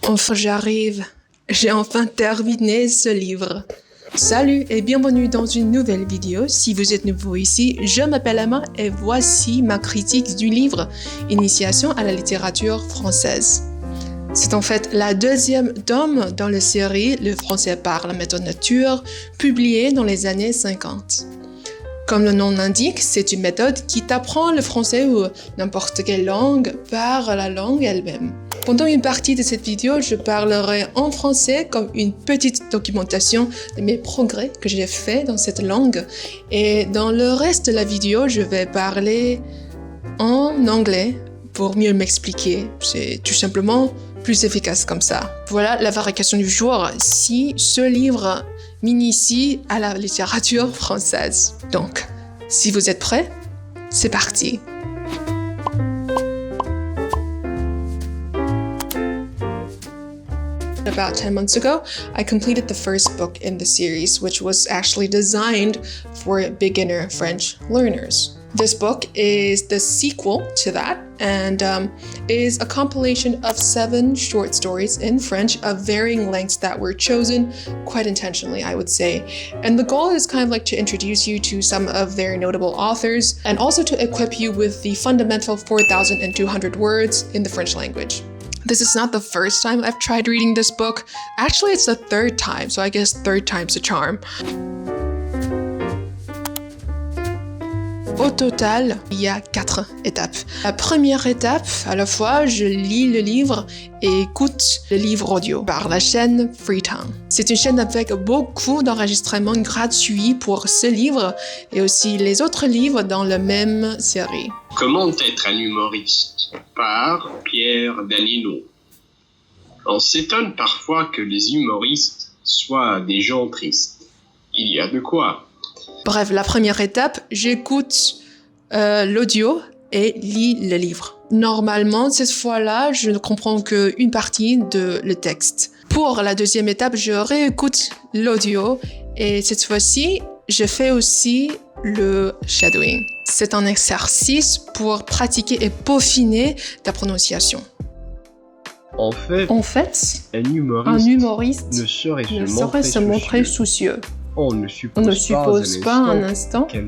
Enfin, j'arrive. J'ai enfin terminé ce livre. Salut et bienvenue dans une nouvelle vidéo. Si vous êtes nouveau ici, je m'appelle Emma et voici ma critique du livre Initiation à la littérature française. C'est en fait la deuxième tome dans la série Le français par la méthode nature, publiée dans les années 50. Comme le nom l'indique, c'est une méthode qui t'apprend le français ou n'importe quelle langue par la langue elle-même. Pendant une partie de cette vidéo, je parlerai en français comme une petite documentation de mes progrès que j'ai fait dans cette langue. Et dans le reste de la vidéo, je vais parler en anglais pour mieux m'expliquer. C'est tout simplement plus efficace comme ça. Voilà la variation du jour. Si ce livre m'initie à la littérature française. Donc, si vous êtes prêts, c'est parti. About 10 months ago, I completed the first book in the series, which was actually designed for beginner French learners. This book is the sequel to that and is a compilation of 7 short stories in French of varying lengths that were chosen quite intentionally, I would say. And the goal is kind of like to introduce you to some of their notable authors and also to equip you with the fundamental 4,200 words in the French language. This is not the first time I've tried reading this book. Actually, it's the 3rd time, so I guess 3rd time's a charm. Au total, il y a 4 étapes. La première étape, à la fois, je lis le livre et écoute le livre audio par la chaîne Freetown. C'est une chaîne avec beaucoup d'enregistrements gratuits pour ce livre et aussi les autres livres dans la même série. Comment être un humoriste par Pierre Danilo. On s'étonne parfois que les humoristes soient des gens tristes. Il y a de quoi. Bref, la première étape, j'écoute l'audio et lis le livre. Normalement, cette fois-là, je ne comprends qu'une partie de le texte. Pour la deuxième étape, je réécoute l'audio et cette fois-ci, je fais aussi le shadowing. C'est un exercice pour pratiquer et peaufiner ta prononciation. En fait, un humoriste ne saurait se montrer soucieux. On ne suppose pas un instant qu'un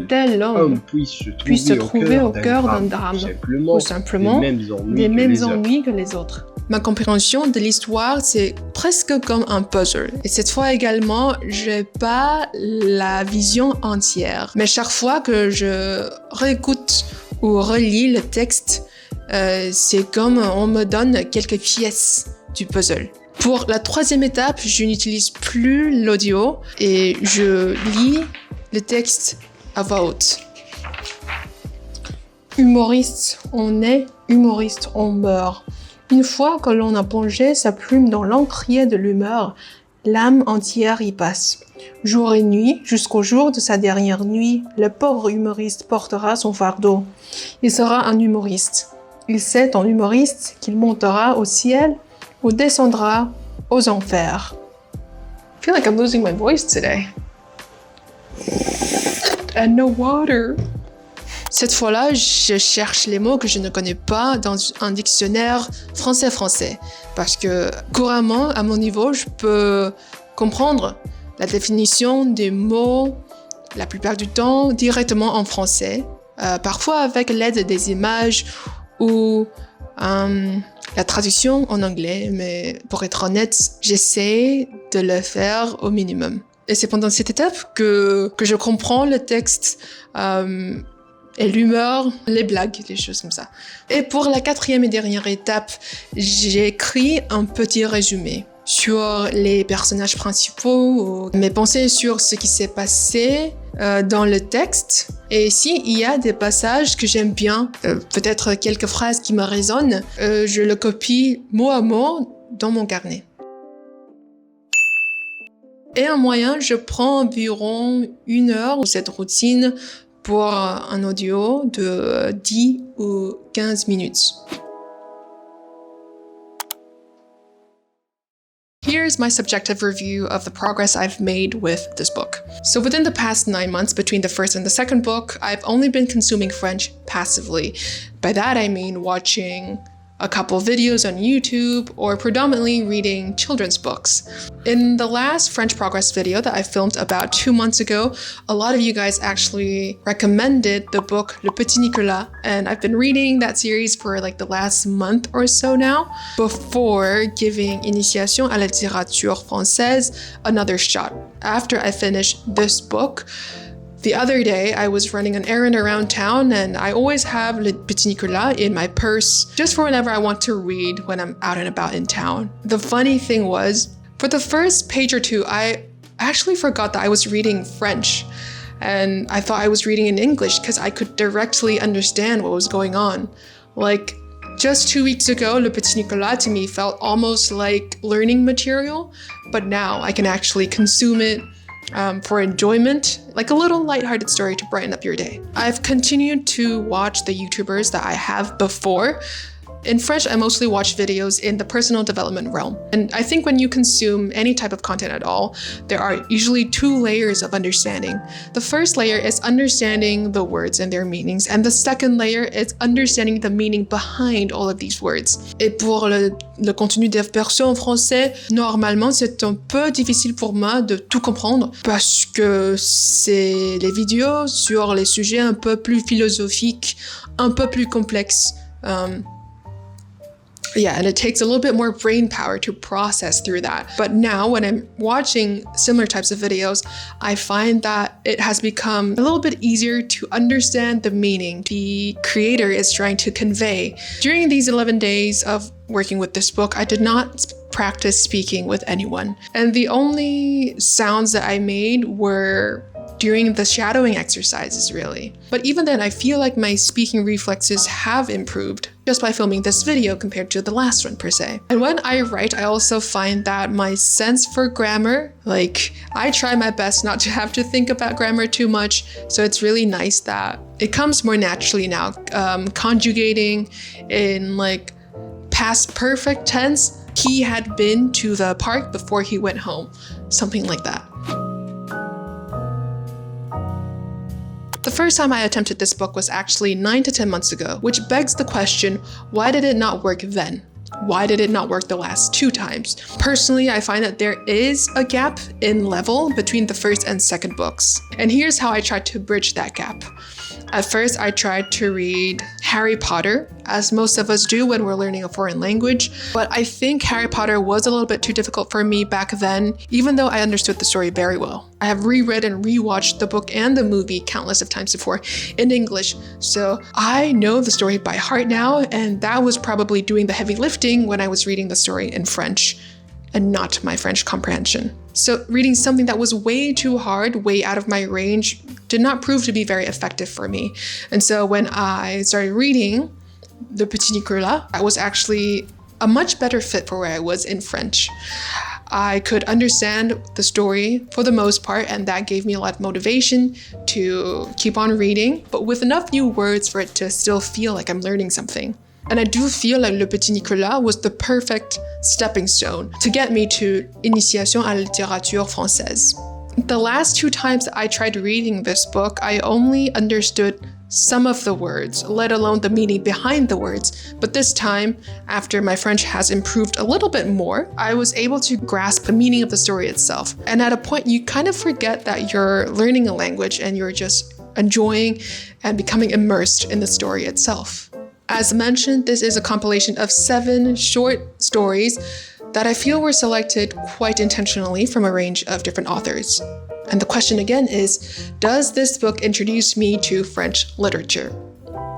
tel homme puisse se trouver au cœur d'un drame, ou simplement des mêmes ennuis que les autres. Ma compréhension de l'histoire, c'est presque comme un puzzle. Et cette fois également, j'ai pas la vision entière. Mais chaque fois que je réécoute ou relis le texte, c'est comme on me donne quelques pièces du puzzle. Pour la troisième étape, je n'utilise plus l'audio et je lis le texte à voix haute. Humoriste, on est, humoriste, on meurt. Une fois que l'on a plongé sa plume dans l'encrier de l'humeur, l'âme entière y passe. Jour et nuit, jusqu'au jour de sa dernière nuit, le pauvre humoriste portera son fardeau. Il sera un humoriste. Il sait en humoriste qu'il montera au ciel ou descendra aux enfers. I feel like I'm losing my voice today. And no water. Cette fois-là, je cherche les mots que je ne connais pas dans un dictionnaire français-français. Parce que couramment, à mon niveau, je peux comprendre la définition des mots, la plupart du temps, directement en français. Parfois avec l'aide des images ou la traduction en anglais, mais pour être honnête, j'essaie de le faire au minimum. Et c'est pendant cette étape que je comprends le texte et l'humeur, les blagues, les choses comme ça. Et pour la 4e et dernière étape, j'ai écrit un petit résumé sur les personnages principaux, mes pensées sur ce qui s'est passé dans le texte. Et s'il y a des passages que j'aime bien, peut-être quelques phrases qui me résonnent, je le copie mot à mot dans mon carnet. Et en moyenne, je prends environ 1 heure pour cette routine pour un audio de 10 ou 15 minutes. Here's my subjective review of the progress I've made with this book. So within the past 9 months between the first and the second book, I've only been consuming French passively. By that I mean watching a couple videos on YouTube, or predominantly reading children's books. In the last French progress video that I filmed about 2 months ago, a lot of you guys actually recommended the book Le Petit Nicolas, and I've been reading that series for like the last month or so now, before giving Initiation à la littérature française another shot. After I finished this book, the other day, I was running an errand around town, and I always have Le Petit Nicolas in my purse just for whenever I want to read when I'm out and about in town. The funny thing was, for the first page or two, I actually forgot that I was reading French, and I thought I was reading in English because I could directly understand what was going on. Like, just 2 weeks ago, Le Petit Nicolas to me felt almost like learning material, but now I can actually consume it for enjoyment, like a little lighthearted story to brighten up your day. I've continued to watch the YouTubers that I have before. In French, I mostly watch videos in the personal development realm. And I think when you consume any type of content at all, there are usually 2 layers of understanding. The first layer is understanding the words and their meanings, and the second layer is understanding the meaning behind all of these words. Et pour le contenu des versions en français, normalement, c'est un peu difficile pour moi de tout comprendre parce que c'est les vidéos sur les sujets un peu plus philosophiques, un peu plus complexes. Yeah, and it takes a little bit more brain power to process through that. But now when I'm watching similar types of videos, I find that it has become a little bit easier to understand the meaning the creator is trying to convey. During these 11 days of working with this book, I did not practice speaking with anyone. And the only sounds that I made were during the shadowing exercises, really. But even then, I feel like my speaking reflexes have improved just by filming this video compared to the last one per se. And when I write, I also find that my sense for grammar, like I try my best not to have to think about grammar too much. So it's really nice that it comes more naturally now. Conjugating in like past perfect tense, he had been to the park before he went home, something like that. The first time I attempted this book was actually 9 to 10 months ago, which begs the question, why did it not work then? Why did it not work the last 2 times? Personally, I find that there is a gap in level between the first and second books. And here's how I tried to bridge that gap. At first, I tried to read Harry Potter, as most of us do when we're learning a foreign language. But I think Harry Potter was a little bit too difficult for me back then, even though I understood the story very well. I have reread and rewatched the book and the movie countless of times before in English, so I know the story by heart now, and that was probably doing the heavy lifting when I was reading the story in French, and not my French comprehension. So reading something that was way too hard, way out of my range, did not prove to be very effective for me. And so when I started reading Le Petit Nicolas, I was actually a much better fit for where I was in French. I could understand the story for the most part, and that gave me a lot of motivation to keep on reading, but with enough new words for it to still feel like I'm learning something. And I do feel like Le Petit Nicolas was the perfect stepping stone to get me to Initiation à la littérature française. The last 2 times that I tried reading this book, I only understood some of the words, let alone the meaning behind the words. But this time, after my French has improved a little bit more, I was able to grasp the meaning of the story itself. And at a point, you kind of forget that you're learning a language and you're just enjoying and becoming immersed in the story itself. As mentioned, this is a compilation of 7 short stories that I feel were selected quite intentionally from a range of different authors. And the question again is, does this book introduce me to French literature?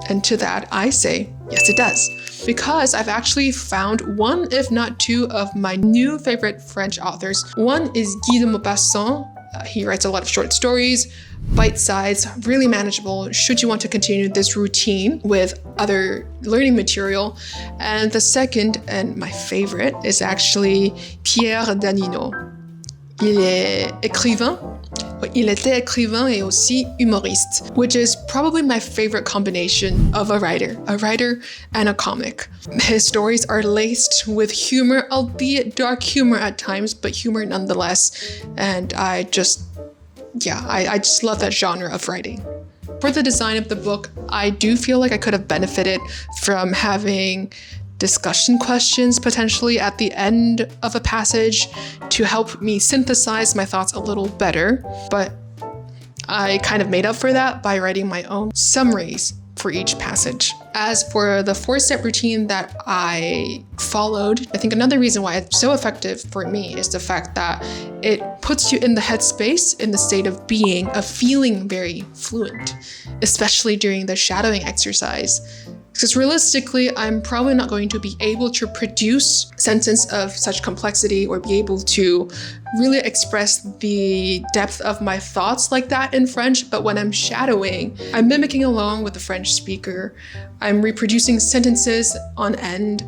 And to that, I say, yes, it does. Because I've actually found 1, if not 2, of my new favorite French authors. One is Guy de Maupassant. He writes a lot of short stories, bite-sized, really manageable, should you want to continue this routine with other learning material. And the second, and my favorite, is actually Pierre Danino. Il est écrivain. Il était écrivain et aussi humoriste, which is probably my favorite combination of a writer and a comic. His stories are laced with humor, albeit dark humor at times, but humor nonetheless. And I just love that genre of writing. For the design of the book, I do feel like I could have benefited from having discussion questions potentially at the end of a passage to help me synthesize my thoughts a little better. But I kind of made up for that by writing my own summaries for each passage. As for the 4-step routine that I followed, I think another reason why it's so effective for me is the fact that it puts you in the headspace, in the state of being, of feeling very fluent, especially during the shadowing exercise. Because realistically, I'm probably not going to be able to produce a sentence of such complexity or be able to really express the depth of my thoughts like that in French. But when I'm shadowing, I'm mimicking along with the French speaker. I'm reproducing sentences on end,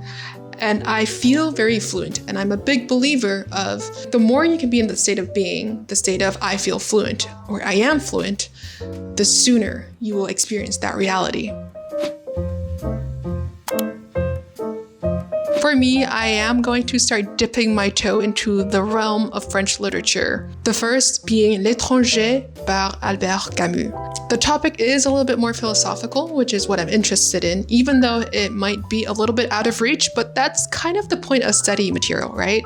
and I feel very fluent. And I'm a big believer of the more you can be in the state of being, the state of I feel fluent or I am fluent, the sooner you will experience that reality. For me, I am going to start dipping my toe into the realm of French literature. The first being L'étranger by Albert Camus. The topic is a little bit more philosophical, which is what I'm interested in, even though it might be a little bit out of reach, but that's kind of the point of study material, right?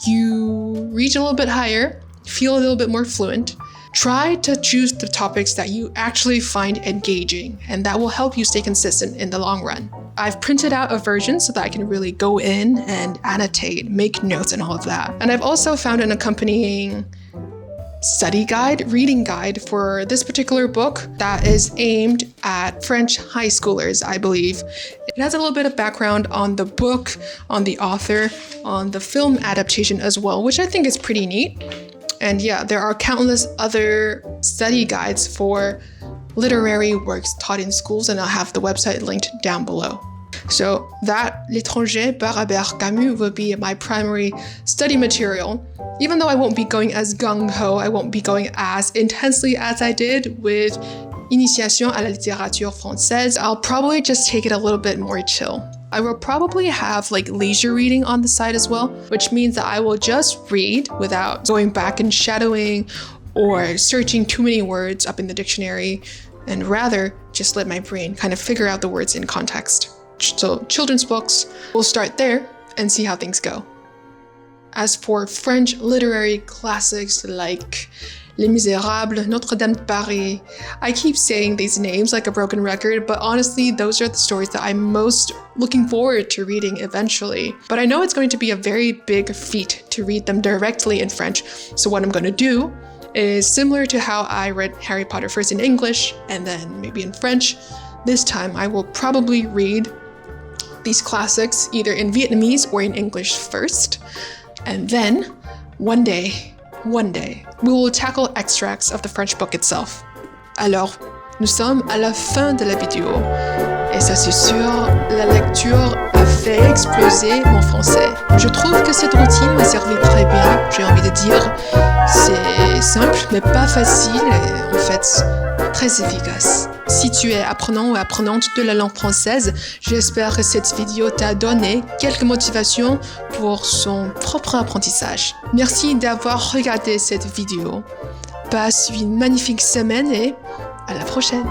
You reach a little bit higher, feel a little bit more fluent. Try to choose the topics that you actually find engaging, and that will help you stay consistent in the long run. I've printed out a version so that I can really go in and annotate, make notes and all of that. And I've also found an accompanying study guide, reading guide for this particular book that is aimed at French high schoolers, I believe. It has a little bit of background on the book, on the author, on the film adaptation as well, which I think is pretty neat. And yeah, there are countless other study guides for literary works taught in schools, and I'll have the website linked down below. So that L'étranger by Albert Camus will be my primary study material. Even though I won't be going as gung-ho, I won't be going as intensely as I did with Initiation à la littérature française, I'll probably just take it a little bit more chill. I will probably have leisure reading on the side as well, which means that I will just read without going back and shadowing or searching too many words up in the dictionary, and rather just let my brain kind of figure out the words in context. So children's books, we'll start there and see how things go. As for French literary classics like Les Misérables, Notre-Dame de Paris, I keep saying these names like a broken record, but honestly, those are the stories that I'm most looking forward to reading eventually. But I know it's going to be a very big feat to read them directly in French, so what I'm going to do is similar to how I read Harry Potter first in English and then maybe in French. This time I will probably read these classics either in Vietnamese or in English first, and then one day, we will tackle extracts of the French book itself. Alors, nous sommes à la fin de la vidéo. Et ça c'est sûr, la lecture a fait exploser mon français. Je trouve que cette routine m'a servi très bien, j'ai envie de dire. C'est simple, mais pas facile et en fait très efficace. Si tu es apprenant ou apprenante de la langue française, j'espère que cette vidéo t'a donné quelques motivations pour son propre apprentissage. Merci d'avoir regardé cette vidéo. Passe une magnifique semaine et à la prochaine.